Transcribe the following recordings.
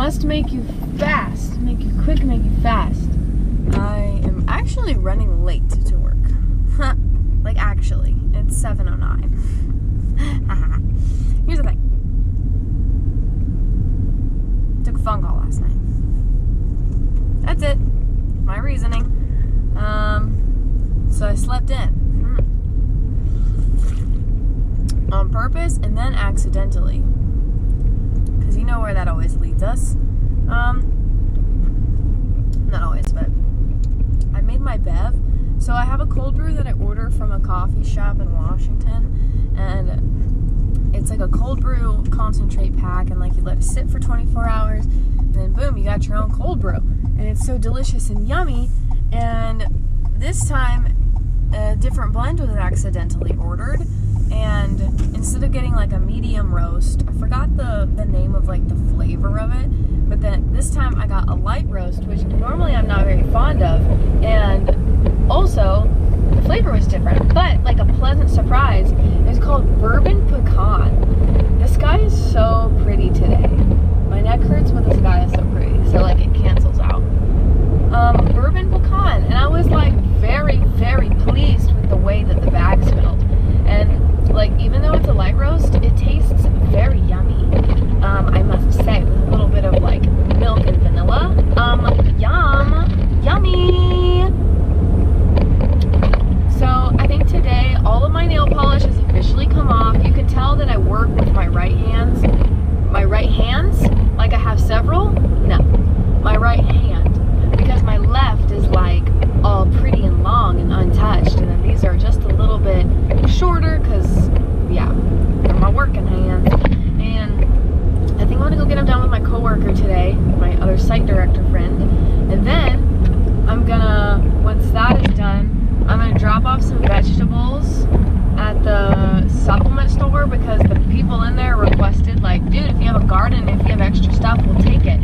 must make you fast. Make you quick, make you fast. I am actually running late to work. Like, actually. It's 7:09. Here's the thing. Took a phone call last night. That's it. My reasoning. So I slept in. On purpose and then accidentally. Because you know where that always leads us. Not always, but I made my bev. So I have a cold brew that I order from a coffee shop in Washington, and it's like a cold brew concentrate pack, and like you let it sit for 24 hours, and then boom, you got your own cold brew, and it's so delicious and yummy. And this time a different blend was accidentally ordered, and instead of getting like a medium roast, I forgot the name of like the flavor of it, but then this time I got a light roast, which normally I'm not very fond of, and also the flavor was different, but like a pleasant surprise. It's called Bourbon Pecan. The sky is so pretty today. My neck hurts, but the sky is so pretty, so like it cancels out. Bourbon Pecan, and I was like very, very pleased with the way that the bag smelled. And like, even though it's a light roast, it tastes very yummy. I must say, with a little bit of like milk and vanilla. Yummy. So I think today all of my nail polish has officially come off. You can tell that I work with my right hands. My right hands, like I have several. No, my right hand, because my left is like all pretty and long and untouched, and then these are just a little bit shorter because, yeah, they're my working hands. And I think I'm gonna go get them done with my coworker today, my other site director friend, and then I'm gonna, once that is done, I'm gonna drop off some vegetables at the supplement store, because the people in there requested, like, dude, if you have a garden, if you have extra stuff, we'll take it.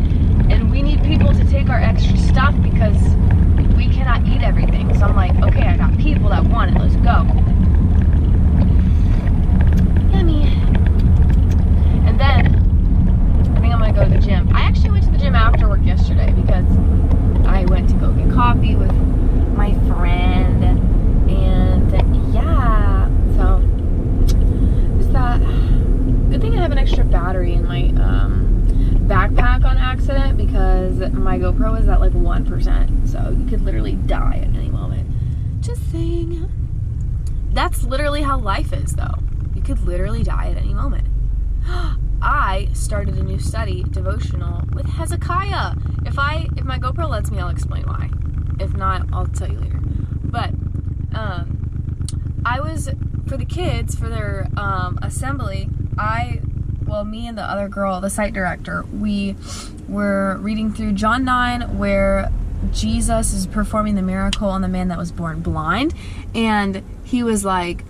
And we need people to take our extra stuff because we cannot eat everything. So I'm like, okay, I got people that want it, let's go. Yummy. And then I think I'm gonna go to the gym. I actually went to the gym after work yesterday because I went to go get coffee with my friend, and yeah, so is that good thing I have an extra battery in my backpack on accident, because my GoPro is at like 1%, so you could literally die at any moment. Just saying. That's literally how life is, though. You could literally die at any moment. I started a new study devotional with Hezekiah. If my GoPro lets me, I'll explain why. If not, I'll tell you later. But I was, for the kids, for their assembly, me and the other girl, the site director, we were reading through John 9, where Jesus is performing the miracle on the man that was born blind. And he was like,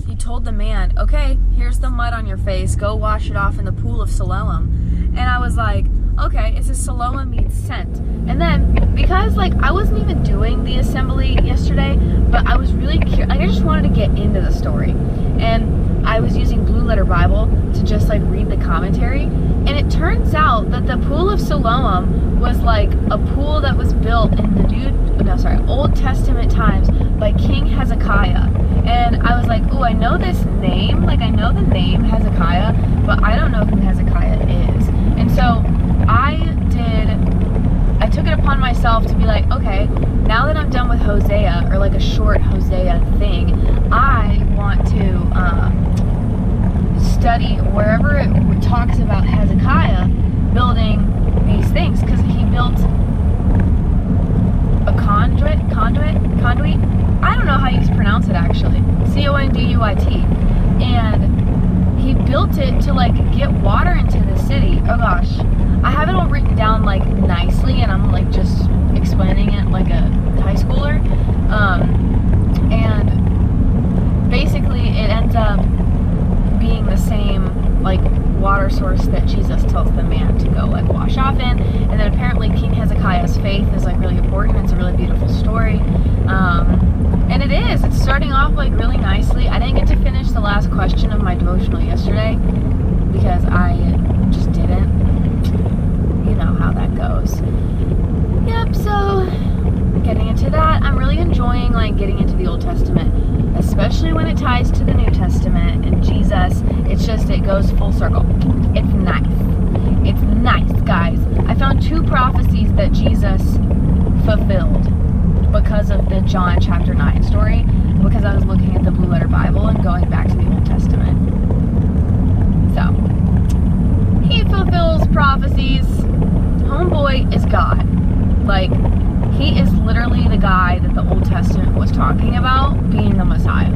he told the man, okay, here's the mud on your face, go wash it off in the pool of Siloam. And I was like, okay, it says Siloam means sent. And then, because like I wasn't even doing the assembly yesterday, but I was really curious, like I just wanted to get into the story. And I was using Blue Letter Bible to just like read the commentary. And it turns out that the pool of Siloam was like a pool that was built in the Old Testament times by King Hezekiah. And I was like, oh, I know this name, like I know the name Hezekiah, but I don't know who Hezekiah is. And so I took it upon myself to be like, okay, now that I'm done with Hosea, or like a short Hosea thing, I want to study wherever it talks about Hezekiah building these things, because he built a conduit. I don't know how you pronounce it actually. Conduit. And he built it to like get water into the city. Oh gosh, I have it all written down like nicely, and I'm like just explaining it like a high schooler. And basically it ends up being the same like water source that Jesus tells the man to go like wash off in. And then apparently King Hezekiah's faith is like really important. It's a really beautiful story. And it's starting off like really nicely. I didn't get to finish the last question of my devotional yesterday because I just didn't. goes full circle. It's nice. It's nice, guys. I found 2 prophecies that Jesus fulfilled because of the John chapter 9 story, because I was looking at the Blue Letter Bible and going back to the Old Testament. So, he fulfills prophecies. Homeboy is God. Like, he is literally the guy that the Old Testament was talking about being the Messiah.